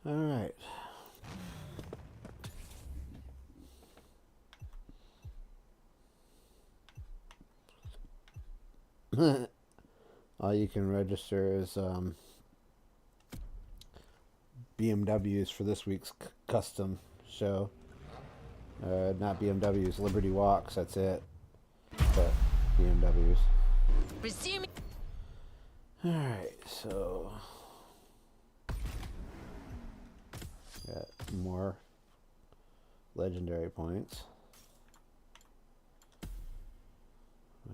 All right. All you can register is BMWs for this week's custom show. Not BMWs, Liberty Walks. That's it. But BMWs. Resuming. All right. So got more legendary points. I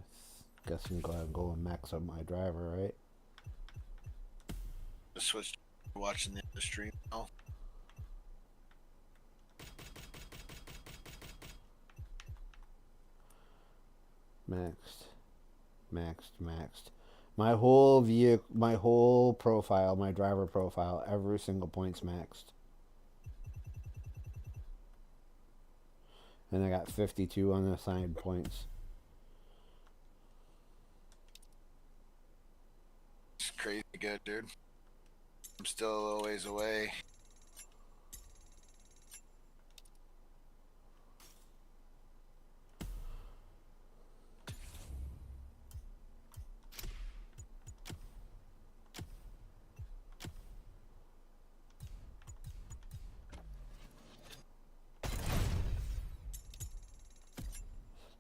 guess I'm going to go and max up my driver, right? Just switched to watching the other stream now. Maxed. My whole vehicle, my whole profile, my driver profile, every single point's maxed. And I got 52 unassigned points. It's crazy good, dude. I'm still a little ways away.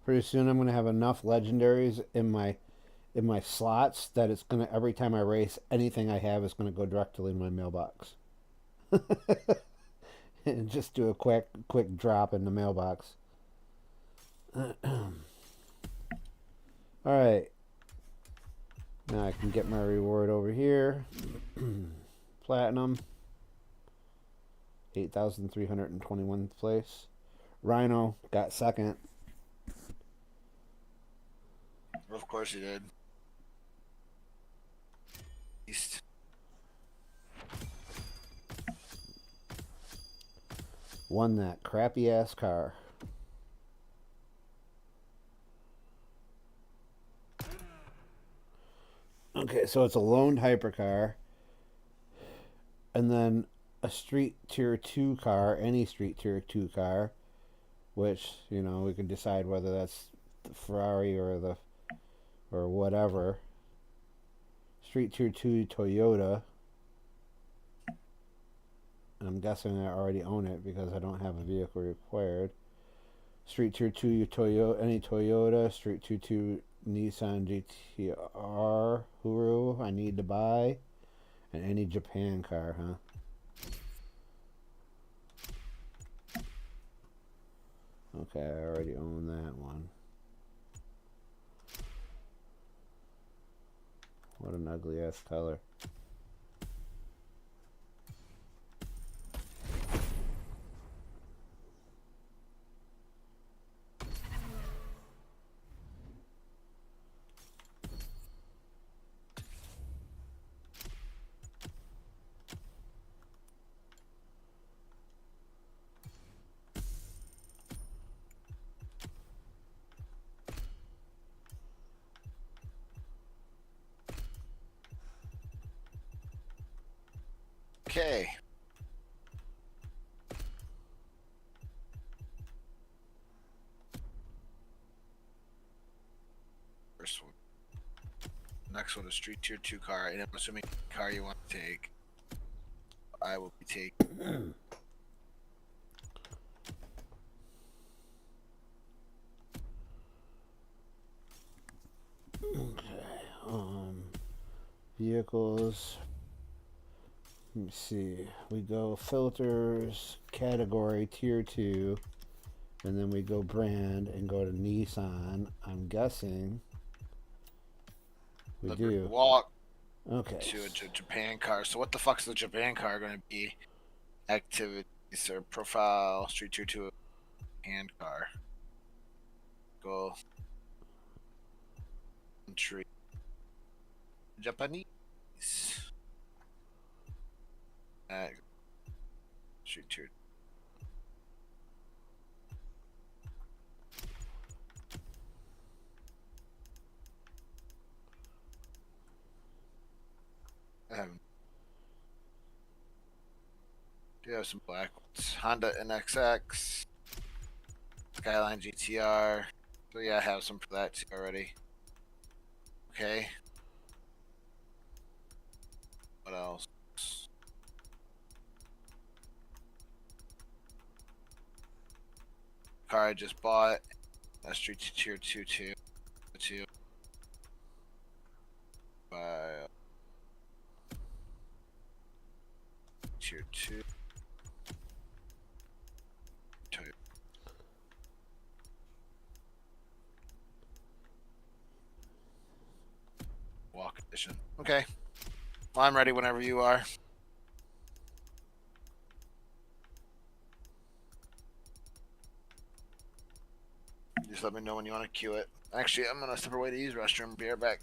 Pretty soon I'm gonna have enough legendaries in my slots that it's gonna, every time I race, anything I have is gonna go directly in my mailbox. And just do a quick drop in the mailbox. All right. Now I can get my reward over here. Platinum. 8,321th place. Rhino got second. Of course you did. East. Won that crappy ass car. Okay, so it's a loaned hypercar, and then a street tier 2 car, any street tier 2 car, which, you know, we can decide whether that's the Ferrari or whatever. Street tier 2 Toyota. I'm guessing I already own it because I don't have a vehicle required. Street tier 2 Toyota, any Toyota. Street tier 2 Nissan GTR Huru I need to buy. And any Japan car, huh? Okay, I already own that one. What an ugly ass color. Okay. First one. Next one is street tier 2 car, and I'm assuming the car you want to take. I will be taking. Okay. Vehicles. Let me see. We go filters, category, tier 2, and then we go brand and go to Nissan. I'm guessing we do. Walk Okay. to a Japan car. So what the fuck's the Japan car going to be? Activities or profile, street tier 2 hand car. Go. Country. Japanese. Street tier. Do have some black ones. Honda NXX, Skyline GTR. So yeah, I have some for that too already. Okay. What else? Car I just bought. A Street Tier 2 2. Tier 2. Walk edition. Okay. Well, I'm ready whenever you are. Just let me know when you want to queue it. Actually, I'm gonna step away to use restroom. Be right back.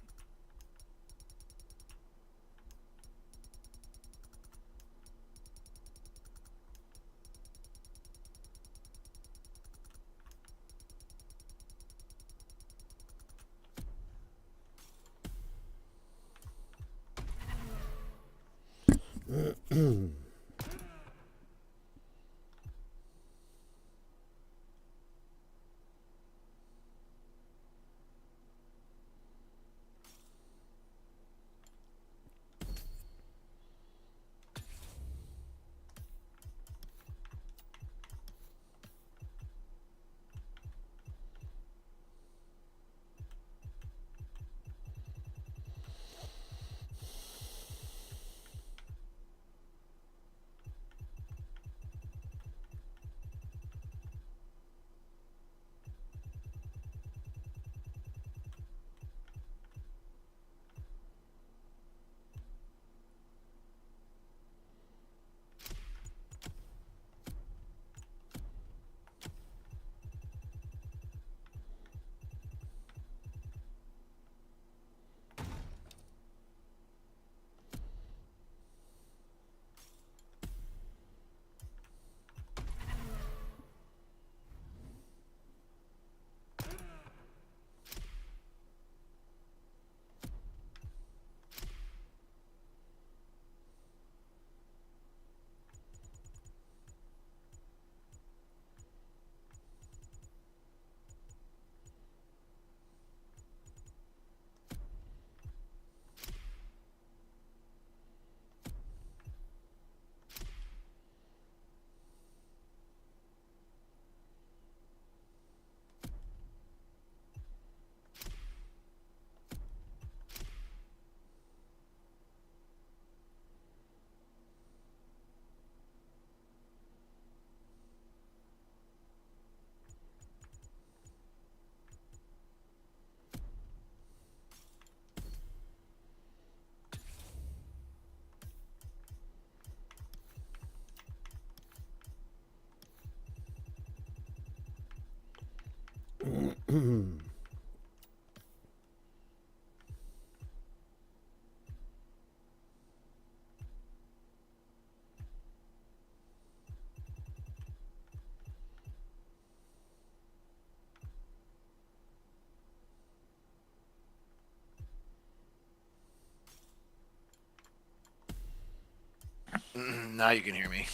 Now you can hear me.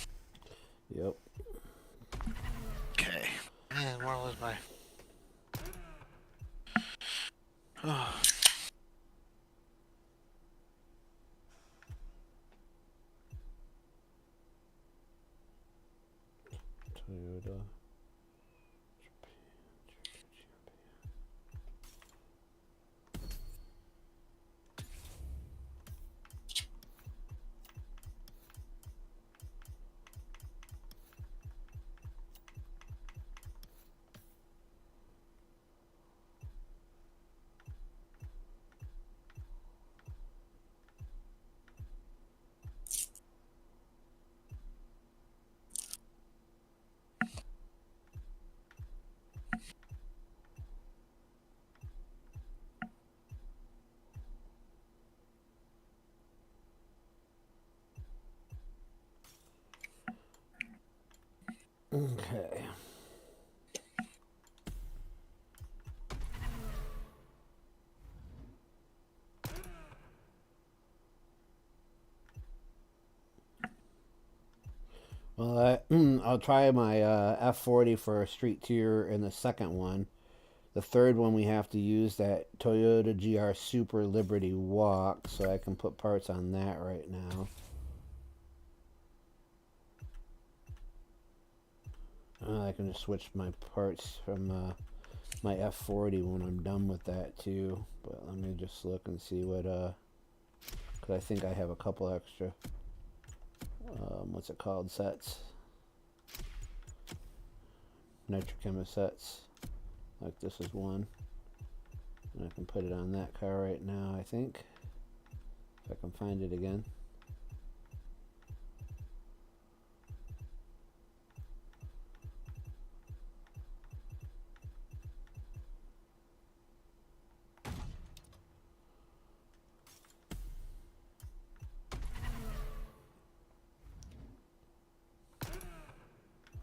Yep. Okay. And where was my? Oh. Toyota. Okay. Well, I'll try my F40 for a street tier in the second one. The third one we have to use that Toyota GR Super Liberty Walk, so I can put parts on that right now. I can just switch my parts from my F40 when I'm done with that too. But let me just look and see what, because I think I have a couple extra, what's it called, sets. Nitrochemical sets. Like this is one. And I can put it on that car right now, I think. If I can find it again.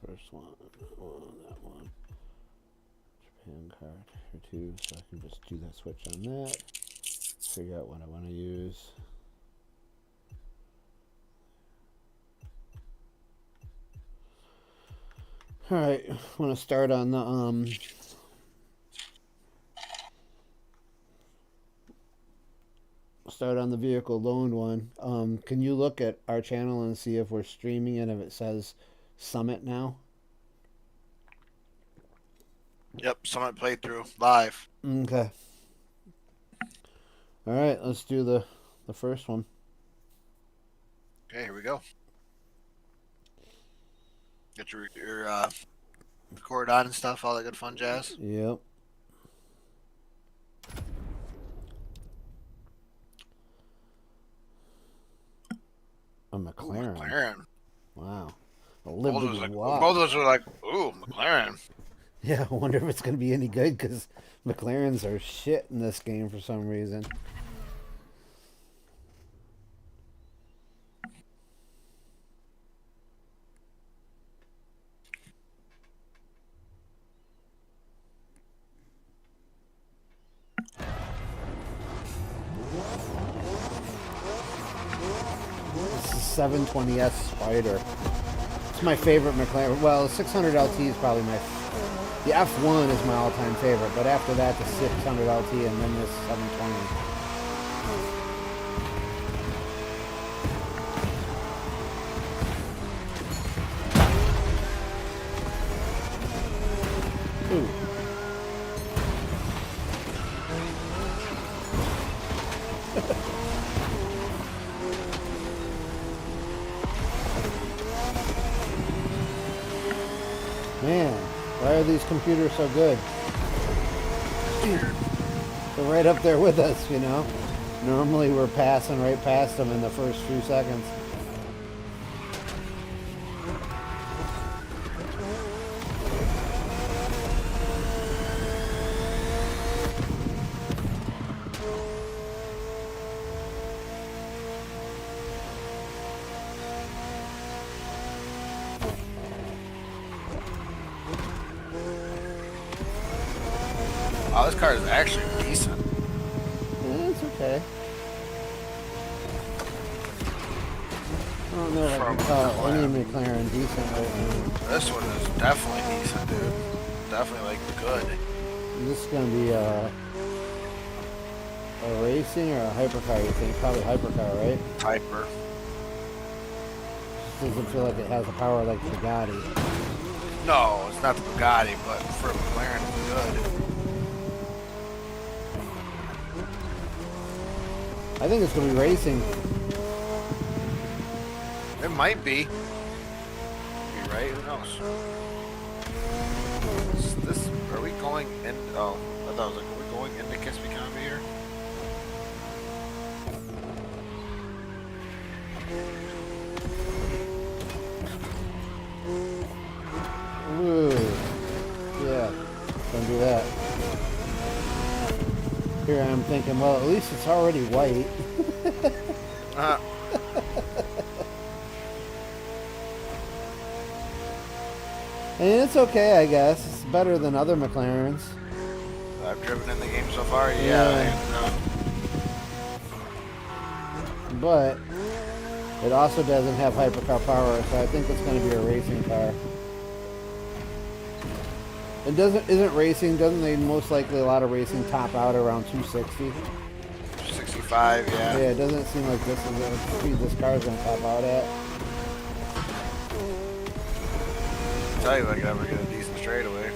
First one, that one. Japan card or two, so I can just do that switch on that. Figure out what I want to use. All right, I want to start on the vehicle loan one. Can you look at our channel and see if we're streaming it, if it says Summit now? Yep, Summit playthrough live. Okay. All right, let's do the first one. Okay, here we go. Get your record on and stuff, all that good fun jazz. Yep. A McLaren. Ooh, McLaren. Wow. A Both Liberty Walk. of us were like, ooh, McLaren. Yeah, I wonder if it's going to be any good because McLarens are shit in this game for some reason. This is 720S Spider. It's my favorite McLaren. Well, 600 LT is probably the F1 is my all-time favorite, but after that, the 600 LT and then this 720. Ooh. Man, why are these computers so good? They're right up there with us, you know? Normally we're passing right past them in the first few seconds. Oh, this car is actually decent. Yeah, it's okay. I don't know if I can call any McLaren decent right now. This one is definitely decent, dude. Definitely, like, good. This is going to be a racing or a hypercar, you think? Probably hypercar, right? Hyper. Doesn't feel like it has the power like the Bugatti. No, it's not the Bugatti, but for McLaren, it's good. I think it's going to be racing. It might be. You're right, who knows? Are we going in? Oh, I thought I was like, are we going into Kispy here? Ooh. Yeah, don't do that. Here I'm thinking, well, at least it's already white. And it's okay, I guess. It's better than other McLarens. I've driven in the game so far, yeah. But It also doesn't have hypercar power, so I think it's going to be a racing car. It isn't they most likely a lot of racing top out around 260? 65, yeah. Yeah, it doesn't seem like this is the speed this car is going to top out at. I'll tell you if I could ever get a decent straightaway.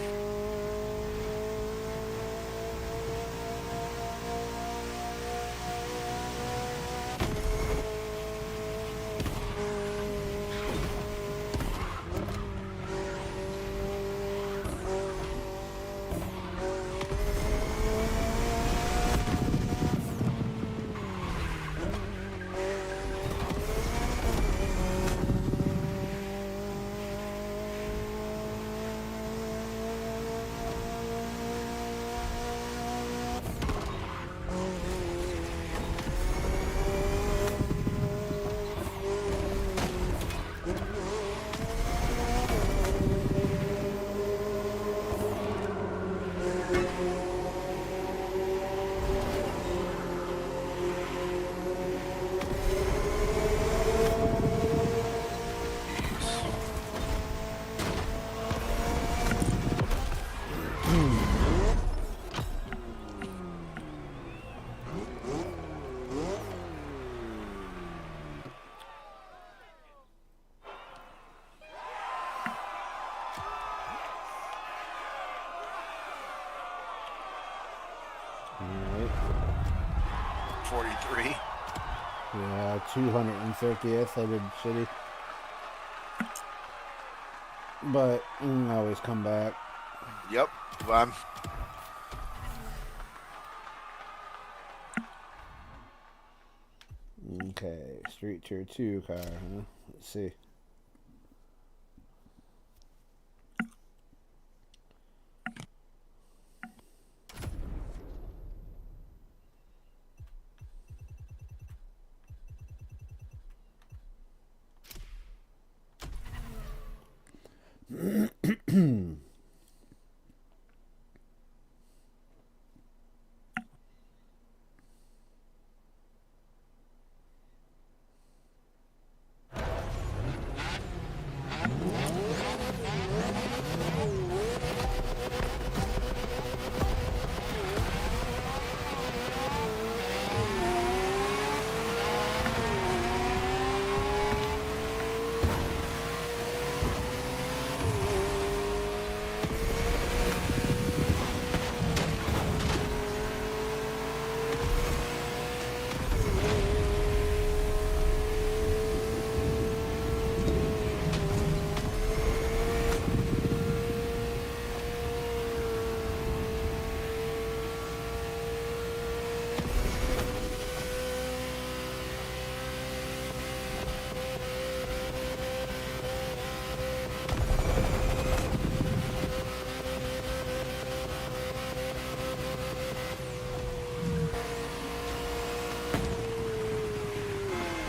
Alright. 43. Yeah, 250th. I did shitty. But you can always come back. Yep. Well, Okay, Street Tier 2 car, huh? Let's see.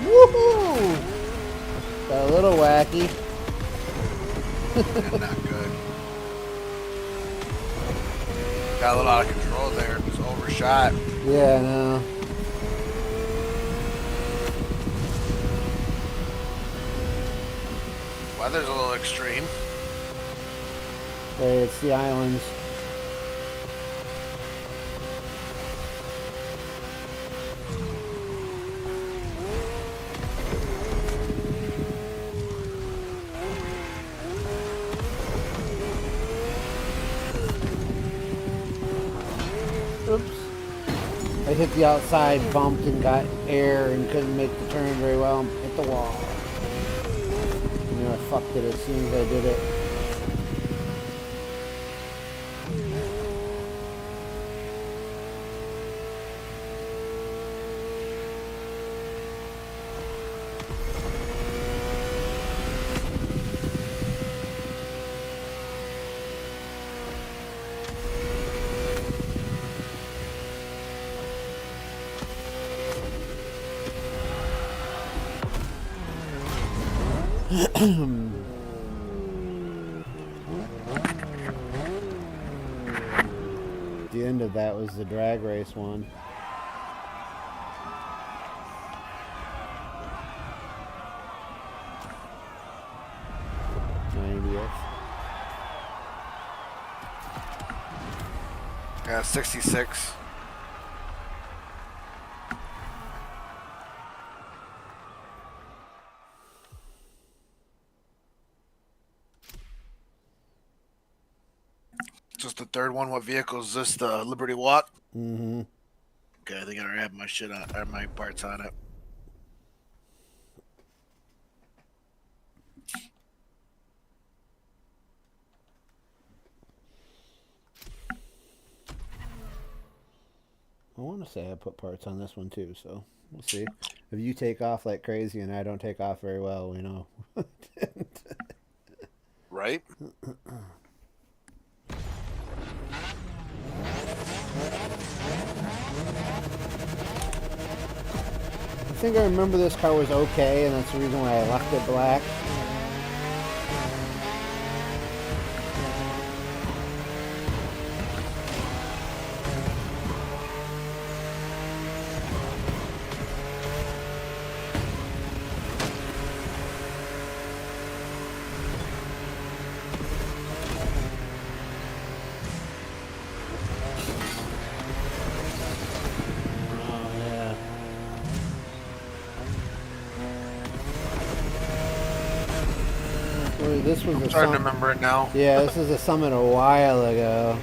Woohoo! Got a little wacky. not good. Got a little out of control there. It was overshot. Yeah, no. Weather's a little extreme. Hey, it's the islands. Oops. I hit the outside, bumped and got air and couldn't make the turn very well and hit the wall. You know, I fucked it as soon as I did it. The end of that was the drag race one. 90th. Yeah, 66. Just the third one. What vehicle is this? The Liberty Walk? Mm-hmm. Okay, I think I already have my shit on, or my parts on it. I want to say I put parts on this one too, so we'll see. If you take off like crazy and I don't take off very well, we know. Right? I think I remember this car was okay, and that's the reason why I left it black. This was I'm trying to remember it now. Yeah, this is a summit a while ago.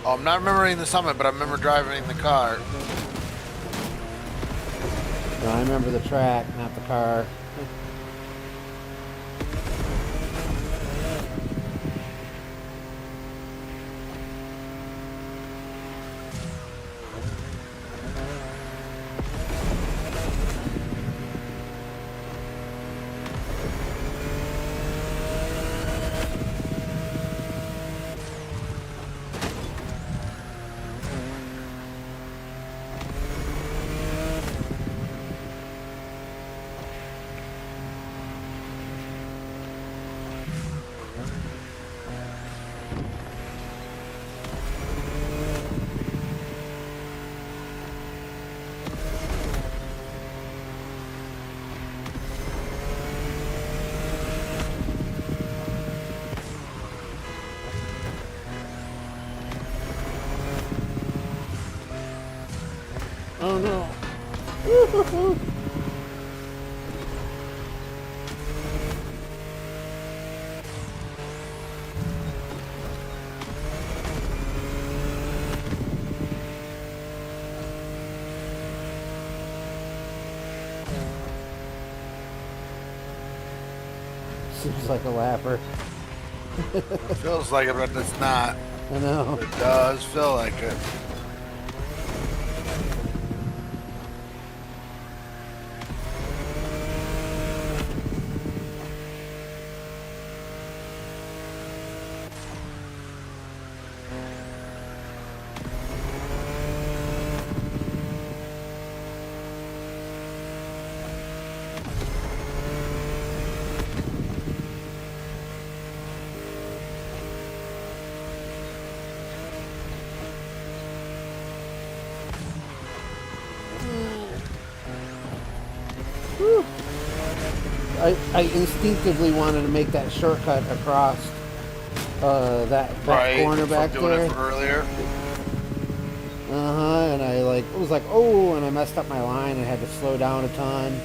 Oh, I'm not remembering the summit, but I remember driving the car. No, I remember the track, not the car. Oh no. Seems like a lapper. It feels like it, but it's not. I know. It does feel like it. I instinctively wanted to make that shortcut across that corner back doing there. It from earlier. And I was like, oh, and I messed up my line and had to slow down a ton.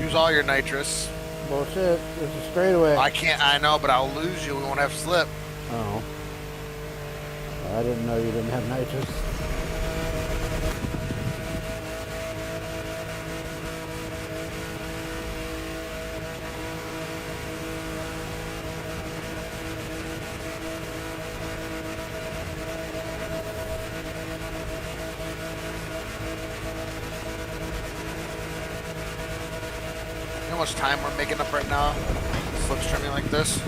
Use all your nitrous. Bullshit. There's a straightaway. I can't. I know, but I'll lose you. We won't have slip. Oh. I didn't know you didn't have nitrous. You know how much time we're making up right now? Slip trimming like this.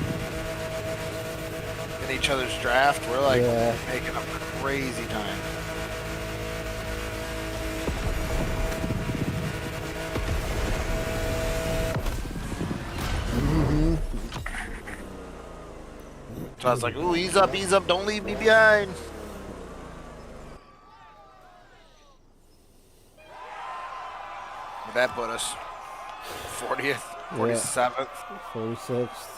In each other's draft, we're like making up crazy time. So I was like, ooh, ease up, don't leave me behind. Where'd that put us? 40th? 47th? 46th.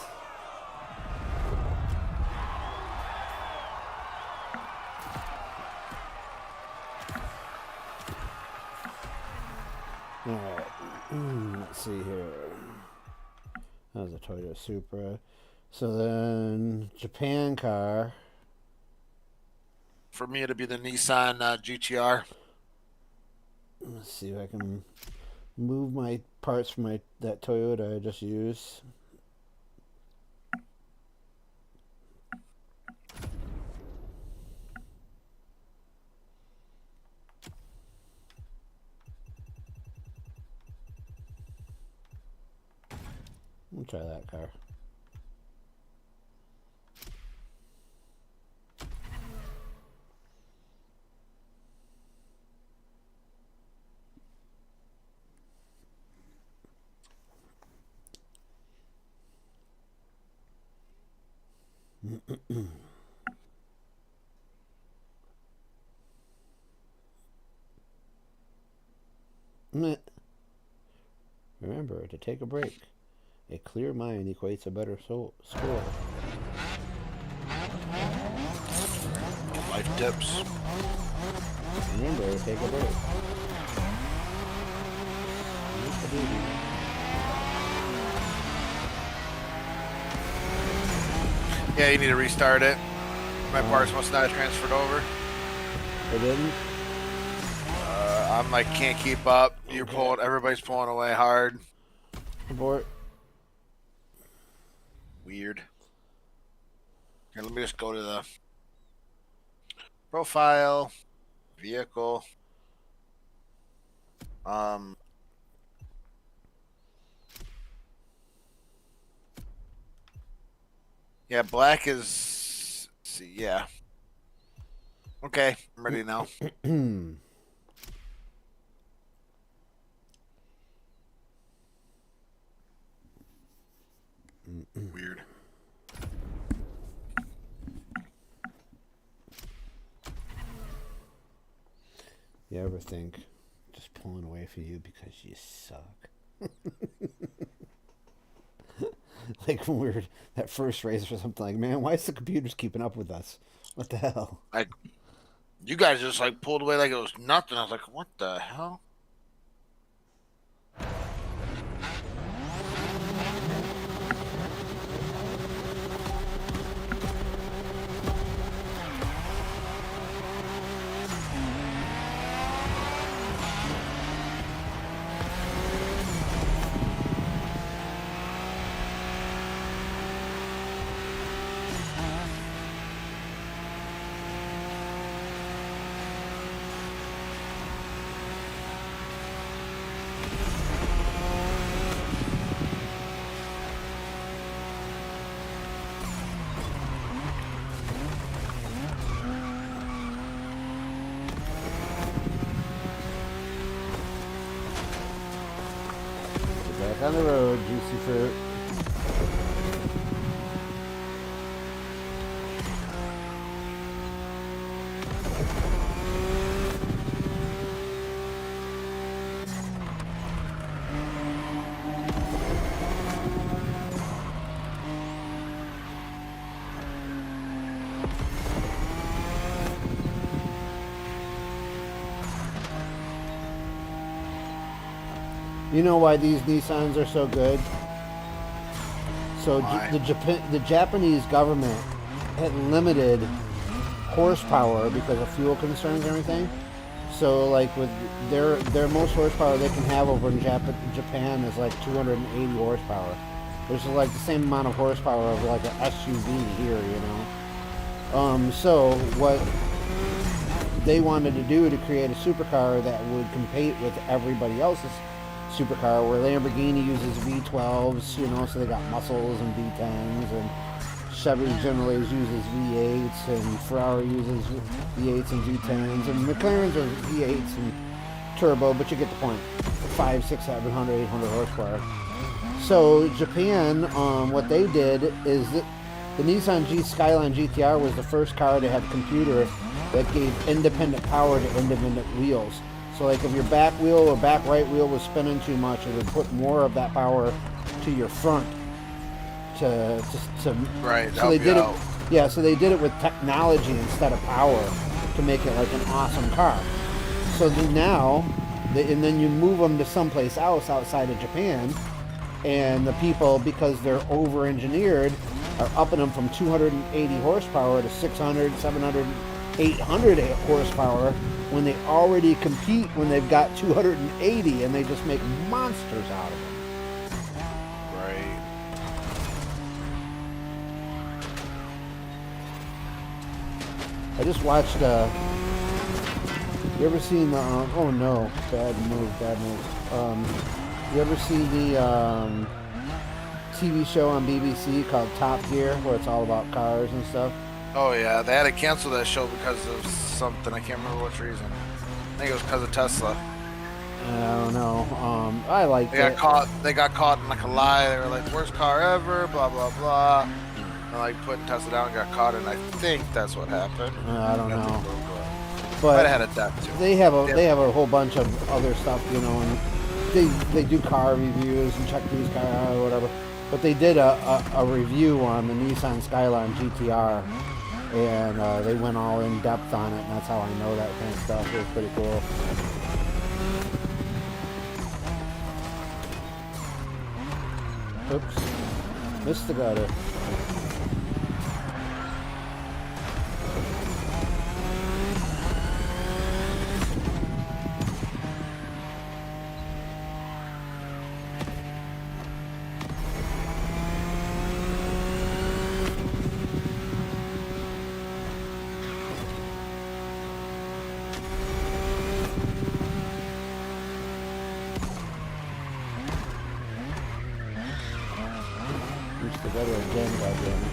Alright, let's see here. That was a Toyota Supra. So then, Japan car. For me, it'd be the Nissan GTR. Let's see if I can move my parts from that Toyota I just used. We'll try that car. Remember to take a break. A clear mind equates a better score. Life dips. Remember to take a break. Yeah, you need to restart it. My parts must not have transferred over. They didn't? I'm like, can't keep up. You're pulling, everybody's pulling away hard. Abort. Weird. Here, let me just go to the profile, vehicle. Yeah, black is. Let's see, yeah. Okay, I'm ready now. Weird. You ever think just pulling away for you because you suck? Like when we were that first race or something, like, man, why is the computers keeping up with us? What the hell? Like, you guys just like pulled away like it was nothing. I was like, what the hell? Back on the road, juicy fruit. You know why these Nissans are so good? So the Japanese government had limited horsepower because of fuel concerns and everything. So like with their most horsepower they can have over in Japan is like 280 horsepower, which is like the same amount of horsepower of like an SUV here, you know. So what they wanted to do to create a supercar that would compete with everybody else's supercar, where Lamborghini uses V12s, you know, so they got muscles and V10s, and Chevy generally uses V8s, and Ferrari uses V8s and V10s, and McLaren's are V8s and turbo, but you get the point. 5, 6, 700, 800 horsepower. So Japan, what they did is that the Nissan Skyline GTR was the first car to have a computer that gave independent power to independent wheels. So like if your back wheel or back right wheel was spinning too much, it would put more of that power to your front. Right. So they did it. Yeah. So they did it with technology instead of power to make it like an awesome car. So now, and then you move them to someplace else outside of Japan, and the people, because they're over-engineered, are upping them from 280 horsepower to 600, 700, 800 horsepower when they already compete when they've got 280, and they just make monsters out of them. Right. I just watched, you ever seen, oh no, bad move. You ever see the TV show on BBC called Top Gear, where it's all about cars and stuff? Oh yeah, they had to cancel that show because of something. I can't remember which reason. I think it was because of Tesla. I don't know. I liked it. They got caught in like a lie. They were like, worst car ever, blah blah blah. And like putting Tesla down and got caught, and I think that's what happened. I don't know. But might have had a death too. They have a whole bunch of other stuff, you know, and they do car reviews and check these cars out or whatever. But they did a review on the Nissan Skyline GTR, and they went all in depth on it, and that's how I know that kind of stuff. It was pretty cool. Oops, missed the gutter. Again, goddamn it.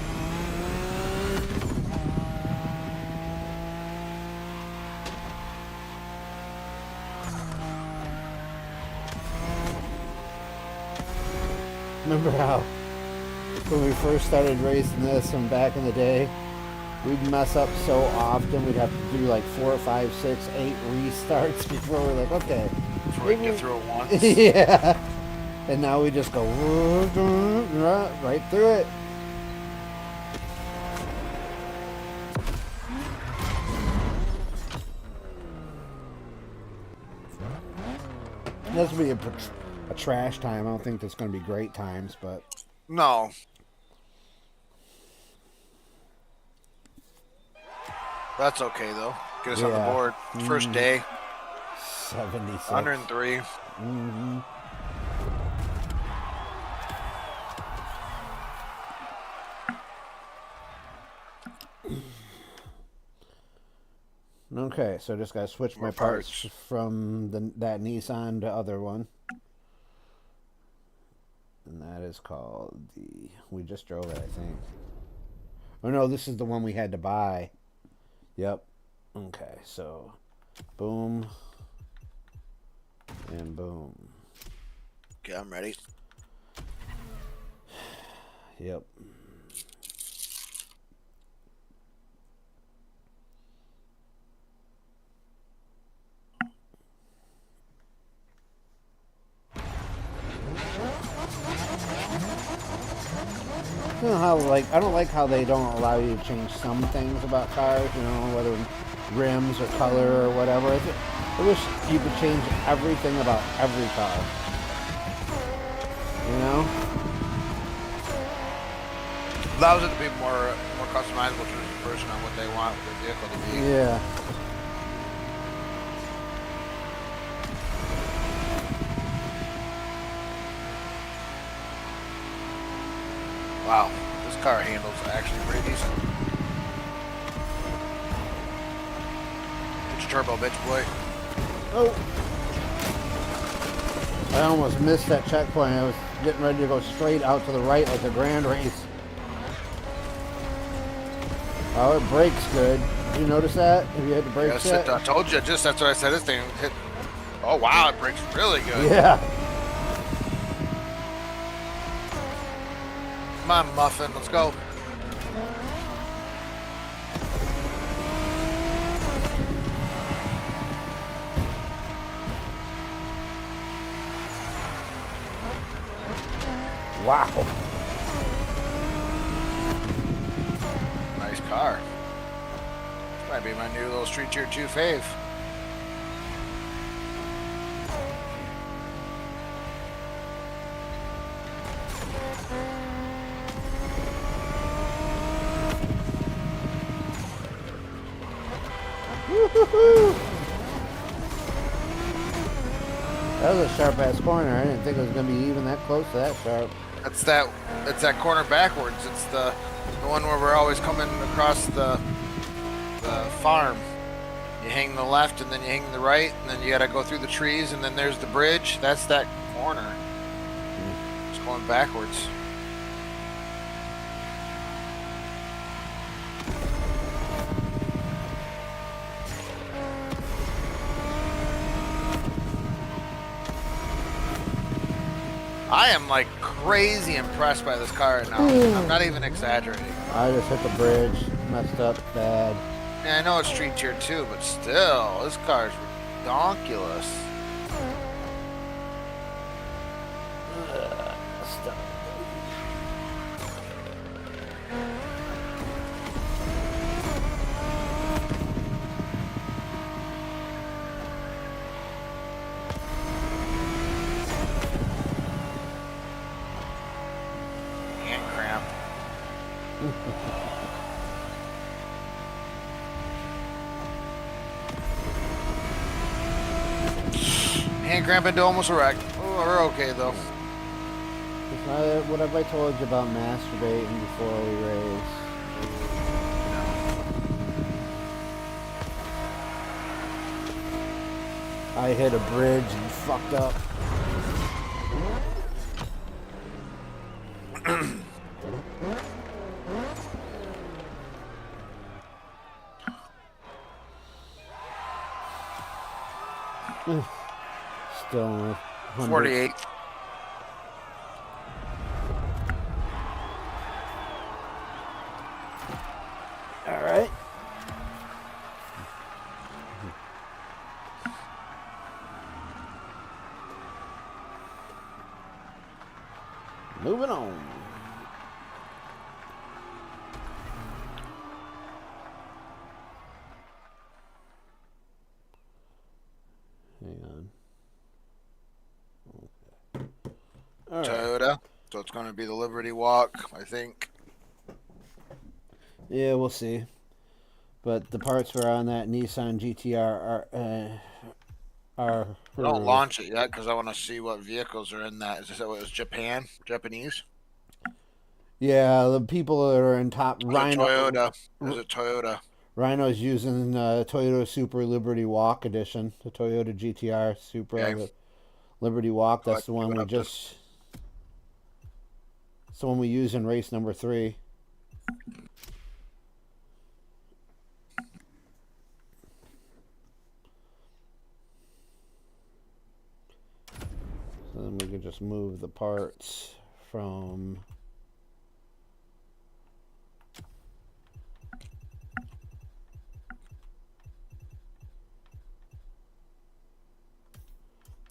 Remember how when we first started racing this from back in the day, we'd mess up so often we'd have to do like 4, 5, 6, 8 restarts before we're like, okay. Before we get through it once. Yeah. And now we just go right through it. This will be a trash time. I don't think that's going to be great times, but... No. That's okay, though. Get us on the board. First day. 76. 103. Mm-hmm. Okay, so I just got to switch my parts from that Nissan to other one. And that is called the... We just drove it, I think. Oh, no, this is the one we had to buy. Yep. Okay, so... Boom. And boom. Okay, I'm ready. Yep. You know how, like, I don't like how they don't allow you to change some things about cars, you know, whether rims or color or whatever. I wish you could change everything about every car. You know? allows it to be more customizable to the person on what they want their vehicle to be. Yeah. Wow, this car handles actually pretty decent. Get your turbo, bitch boy. Oh. I almost missed that checkpoint. I was getting ready to go straight out to the right like a grand race. Oh, it brakes good. Did you notice that? Have you had to brake Yes, yet? I told you. That's what I said. This thing hit. Oh wow, it brakes really good. Yeah. Come on, Muffin, let's go. Wow. Nice car. This might be my new little Street Tier 2 fave. Woo-hoo-hoo. That was a sharp ass corner. I didn't think it was gonna be even that close to that sharp. It's that corner backwards. It's the one where we're always coming across the farm. You hang the left and then you hang the right and then you gotta go through the trees and then there's the bridge. That's that corner. It's going backwards. I am like crazy impressed by this car right now. I'm not even exaggerating. I just hit the bridge, messed up bad. Yeah, I know it's Street Tier 2, but still, this car's redonkulous. Stop. Hand cramp. Hand cramp into almost a wreck. Oh, we're okay though. It's not what have I told you about masturbating before we race? I hit a bridge and fucked up. Still 48. All right. Moving on. Hang on. Okay. All right. Toyota. So it's going to be the Liberty Walk, I think. Yeah, we'll see. But the parts were on that Nissan GTR are Don't launch it yet because I want to see what vehicles are in that. Is this what it was? Japanese? Yeah, the people that are in top Rhino. Toyota. There's a Toyota. Rhino's using Toyota Super Liberty Walk Edition, the Toyota GTR Super Okay. Liberty Walk. That's the one we up just. It's the one we use in race number 3. So then we can just move the parts from.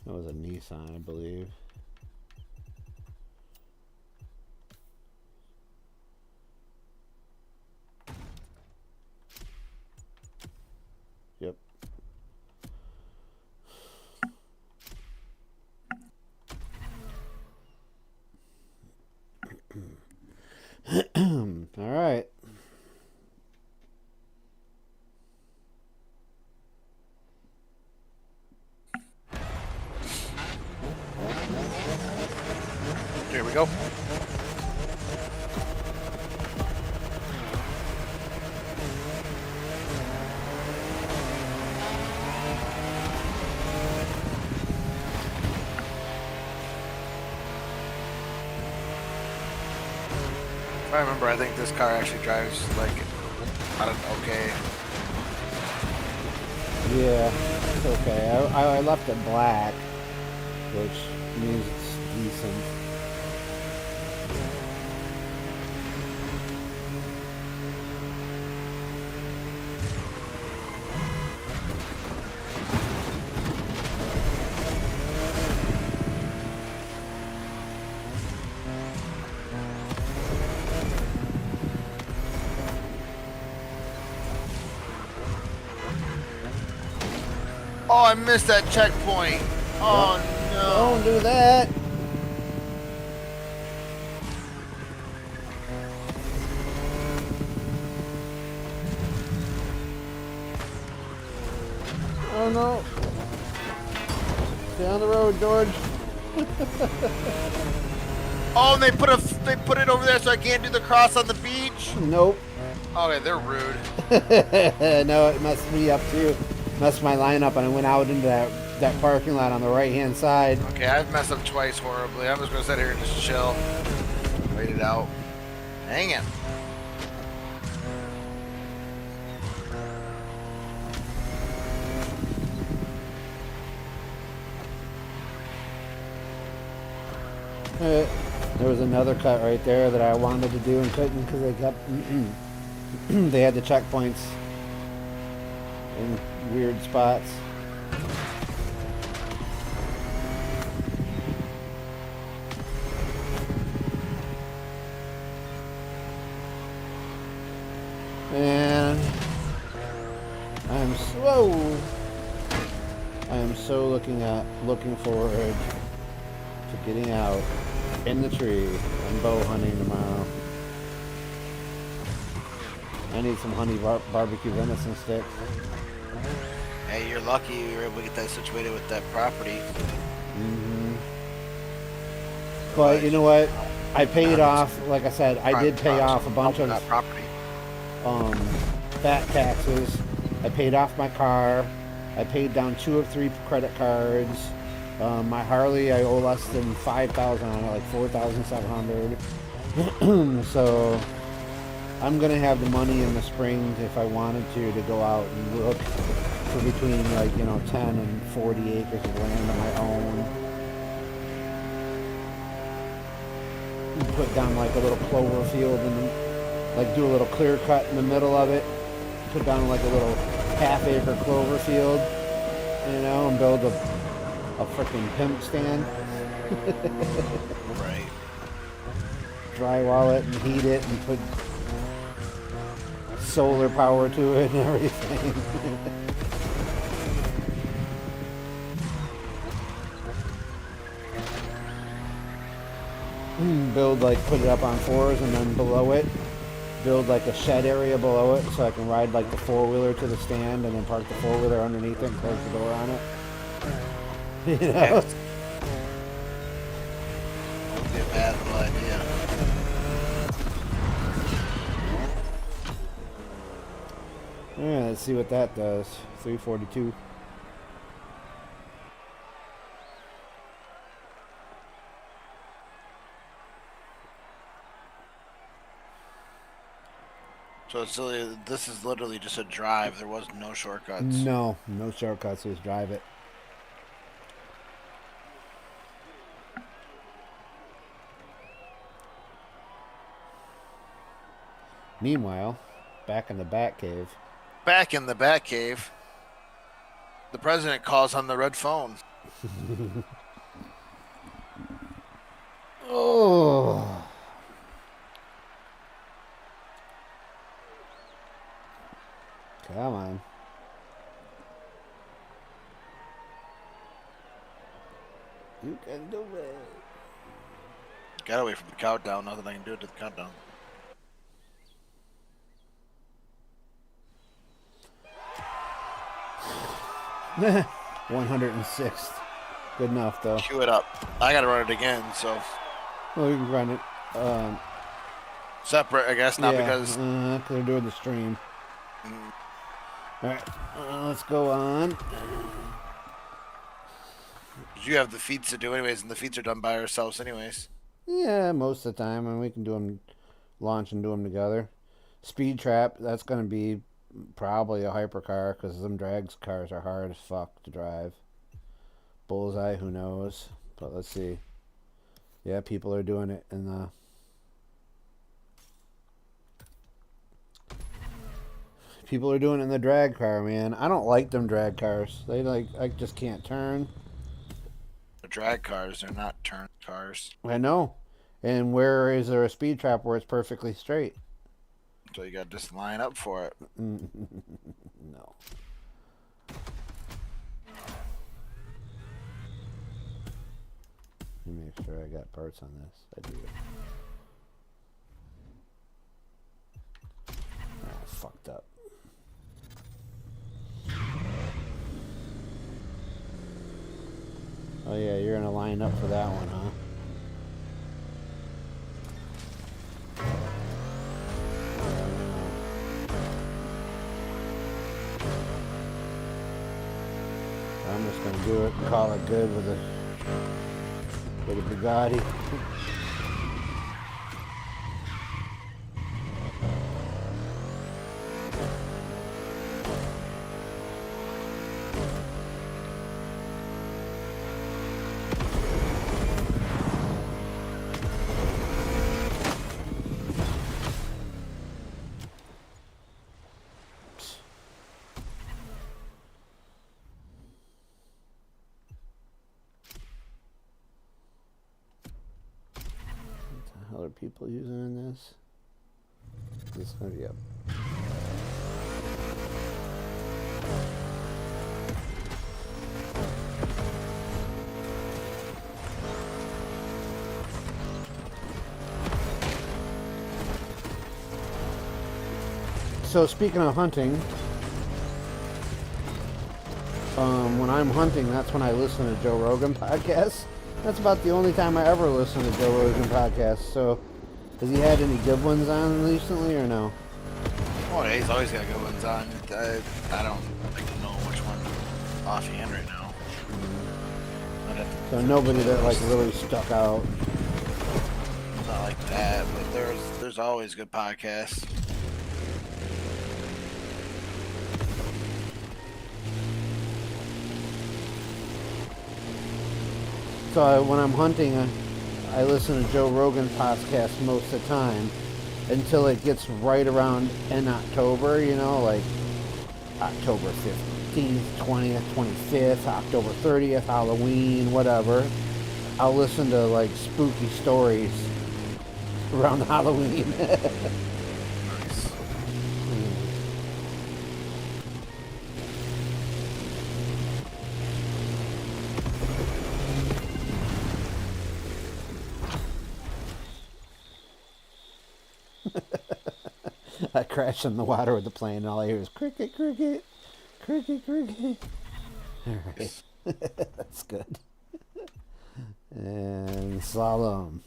That was a Nissan, I believe. Yep. go. If I remember, I think this car actually drives like, I don't know, okay. Yeah, it's okay. I left it black, which means it's decent. Oh, I missed that checkpoint. Oh no. Don't do that. Oh no. Stay on the road, George. Oh, and they put it over there so I can't do the cross on the beach. Nope. Okay, they're rude. No, it messed me up too. Messed my line up, and I went out into that parking lot on the right-hand side. Okay, I've messed up twice horribly. I'm just gonna sit here and just chill. Wait it out. Hang it. There was another cut right there that I wanted to do and couldn't because they kept they had the checkpoints in weird spots. And I am so looking forward to getting out in the tree and bow hunting tomorrow. I need some honey barbecue venison sticks. Hey, you're lucky you were able to get that situated with that property. Mm-hmm. But you know what? I paid off, like I said, I did pay off a bunch of property. back taxes. I paid off my car. I paid down 2 of 3 credit cards. My Harley, I owe less than $5,000 on it, like $4,700. So I'm gonna have the money in the spring if I wanted to go out and look for between 10 and 40 acres of land on my own. And put down like a little clover field and like do a little clear cut in the middle of it. Put down like a little half-acre clover field, and build a freaking pimp stand. Right. Drywall it and heat it and put solar power to it and everything. Put it up on 4s and then below it, build like a shed area below it so I can ride like the 4-wheeler to the stand and then park the 4-wheeler underneath it and close the door on it. Won't be a bad little idea. Yeah, let's see what that does. 342. So this is literally just a drive. There was no shortcuts. No shortcuts. Just drive it. Meanwhile, back in the Batcave. Back in the Batcave, the president calls on the red phone. Oh. Come on. You can do it. Got away from the countdown. Nothing I can do to the countdown. Nah, 106th. Good enough, though. Cue it up. I gotta run it again, so. Well, you can run it. Separate, I guess, not Yeah, because. cause they're doing the stream. Mm, All right, let's go on. you have the feeds to do anyways, and the feeds are done by ourselves anyways. Yeah, most of the time, and we can do them, launch and do them together. Speed Trap, that's gonna be probably a hypercar because them drags cars are hard as fuck to drive. Bullseye, who knows? But let's see. Yeah, people are doing it in the. People are doing it in the drag car, man. I don't like them drag cars. They I just can't turn. The drag cars are not turn cars. I know. And where is there a speed trap where it's perfectly straight? So you got to just line up for it. No. Let me make sure I got parts on this. I do. Ah, fucked up. Oh yeah, you're gonna line up for that one, huh? I'm just gonna do it and call it good with a Bugatti. What are people using in this? This one, yep. So speaking of hunting, when I'm hunting, that's when I listen to Joe Rogan podcasts. That's about the only time I ever listen to Joe Rogan podcasts. So, has he had any good ones on recently or no? Oh, yeah, he's always got good ones on. I don't know which one offhand right now. So nobody that like really stuck out. Not like that, but there's always good podcasts. So when I'm hunting, I listen to Joe Rogan podcast most of the time until it gets right around in October, you know, like October 15th, 20th, 25th, October 30th, Halloween, whatever. I'll listen to like spooky stories around Halloween. Nice. I crashed in the water with the plane, and all I hear is cricket, cricket, cricket, cricket. All right, that's good. And slalom.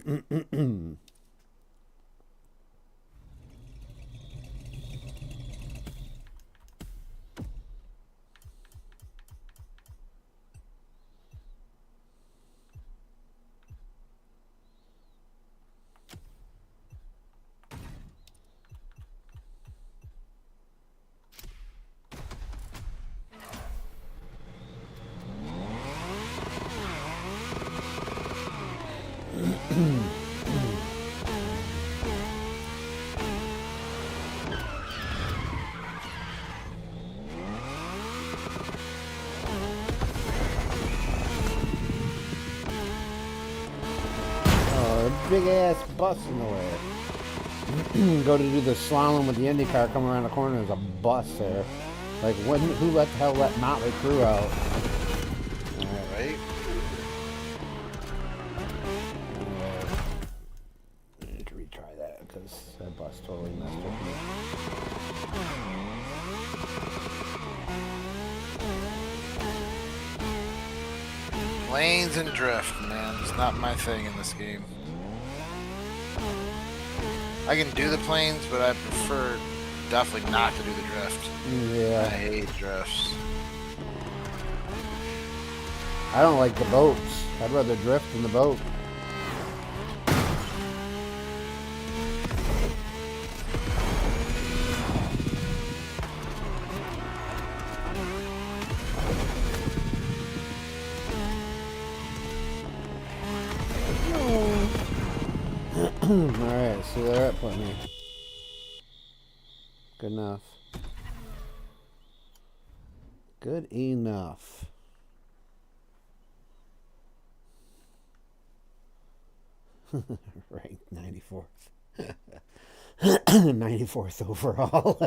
Big ass bus in the way. Go to do the slalom with the Indy car, come around the corner, there's a bus there. Like, who let the hell let Motley Crue out? Right? I need to retry that because that bus totally messed with me. Lanes and drift, man. It's not my thing in this game. I can do the planes, but I prefer definitely not to do the drift. I Yeah. hate drifts. I don't like the boats. I'd rather drift in the boat. Alright, see where that put me. Good enough. Good enough. Right, 94th. 94th overall.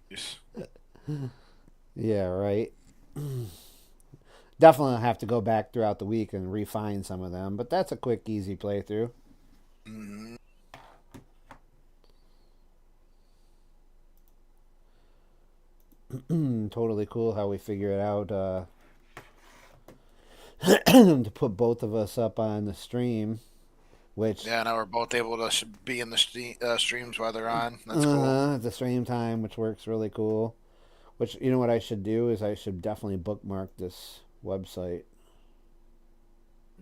Yes. Yeah, right. Definitely have to go back throughout the week and refine some of them, but that's a quick, easy playthrough. Mm-hmm. Totally cool how we figure it out to put both of us up on the stream, which Yeah, now we're both able to be in the streams while they're on. That's cool. at the same time, which works really cool. Which, you know what I should do is I should definitely bookmark this website.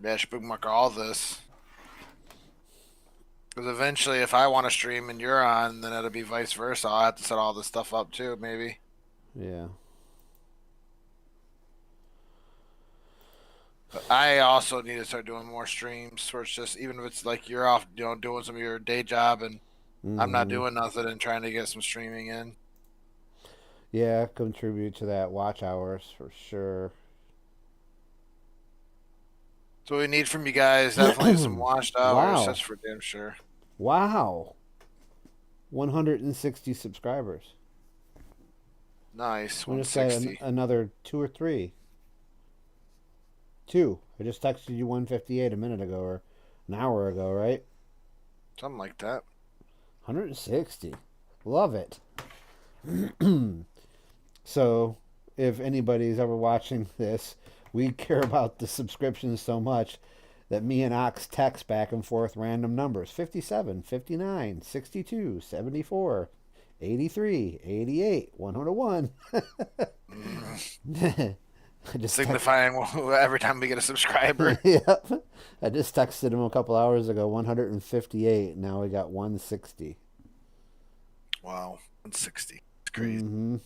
Yeah, I should bookmark all this. Because eventually, if I want to stream and you're on, then it'll be vice versa. I'll have to set all this stuff up too, maybe. Yeah. But I also need to start doing more streams where it's just, even if it's like you're off, doing some of your day job and I'm not doing nothing and trying to get some streaming in. Yeah, contribute to that watch hours for sure. So we need from you guys definitely some watched hours. Wow. That's for damn sure. Wow. 160 subscribers. Nice. We just got 160. another 2 or 3. 2. I just texted you 158 a minute ago or an hour ago, right? Something like that. 160. Love it. So, if anybody's ever watching this, we care about the subscriptions so much that me and Ox text back and forth random numbers. 57, 59, 62, 74, 83, 88, 101. I just Signifying every time we get a subscriber. Yep. I just texted him a couple hours ago, 158. Now we got 160. Wow. 160. It's crazy. Mm-hmm.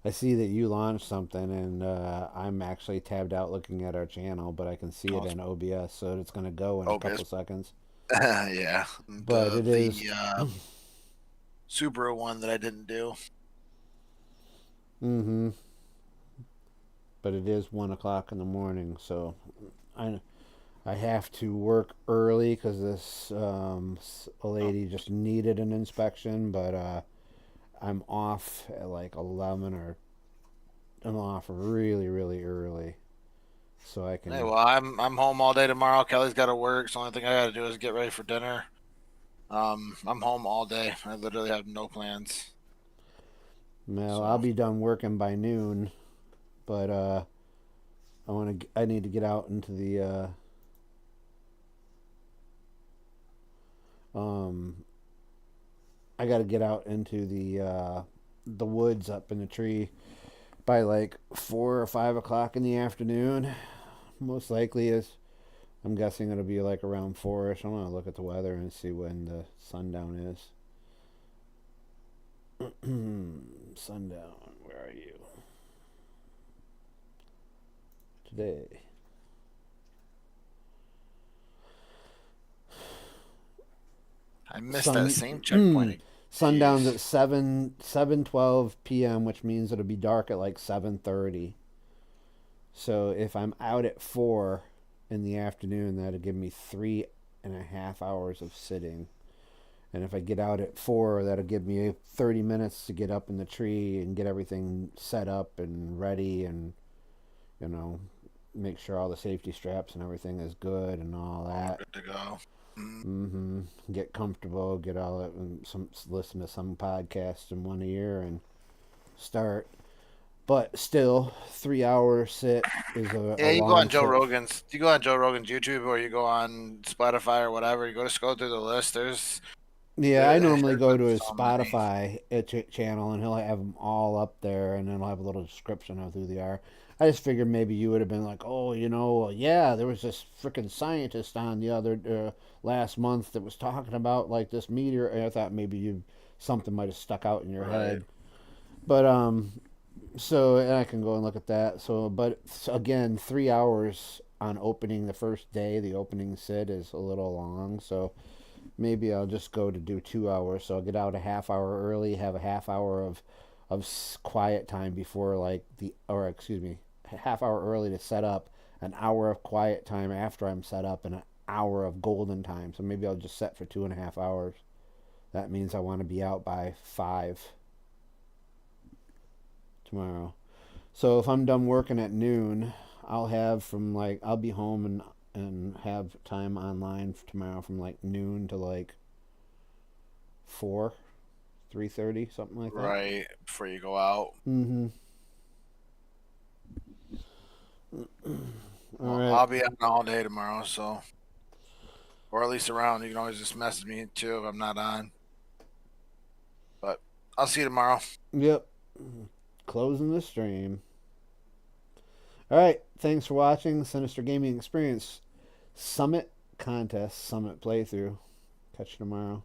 I see that you launched something, and I'm actually tabbed out looking at our channel, but I can see it in OBS, so it's going to go in a couple seconds. Yeah. But it is the Subaru one that I didn't do. Mm-hmm. But it is 1 o'clock in the morning, so I have to work early because this a lady just needed an inspection, but I'm off at like 11 or I'm off really, really early, so I can. Hey, well, I'm home all day tomorrow. Kelly's got to work, so the only thing I got to do is get ready for dinner. I'm home all day. I literally have no plans. Well, I'll be done working by noon, but I need to get out into the I got to get out into the woods up in the tree by like 4 or 5 o'clock in the afternoon. Most likely I'm guessing it'll be like around 4ish. I'm gonna look at the weather and see when the sundown is. Sundown, where are you? Today. I missed that same checkpoint. Sundown's at 7:12 p.m., which means it'll be dark at like 7:30. So if I'm out at 4 in the afternoon, that'll give me 3.5 hours of sitting. And if I get out at 4, that'll give me 30 minutes to get up in the tree and get everything set up and ready and, make sure all the safety straps and everything is good and all that. Good to go. Mm-hmm. Get comfortable, get all that, and listen to some podcast in one ear and start. But still, 3 hour sit is a Yeah, you go long on Joe sit. Rogan's. You go on Joe Rogan's YouTube, or you go on Spotify or whatever. You go to scroll through the list. Yeah, I There's normally go to his so many. Spotify channel, and he'll have them all up there, and then he'll have a little description of who they are. I just figured maybe you would have been like, oh, yeah, there was this freaking scientist on the other last month that was talking about like this meteor. And I thought maybe you something might have stuck out in your Right. head, but so and I can go and look at that. So, but again, 3 hours on opening the first day, the opening sit is a little long, so maybe I'll just go to do 2 hours. So I'll get out a half hour early, have a half hour of quiet time before or excuse me, a half hour early to set up, an hour of quiet time after I'm set up, and an hour of golden time. So maybe I'll just set for 2.5 hours. That means I want to be out by 5 tomorrow. So if I'm done working at noon, I'll be home and have time online for tomorrow from like noon to like 4, 3:30, something like that. Right before you go out. Mm-hmm. All Well, right. I'll be on all day tomorrow, so or at least around. You can always just message me too if I'm not on. But I'll see you tomorrow. Yep. Closing the stream. All right. Thanks for watching Sinister Gaming Experience Summit Contest Summit Playthrough. Catch you tomorrow.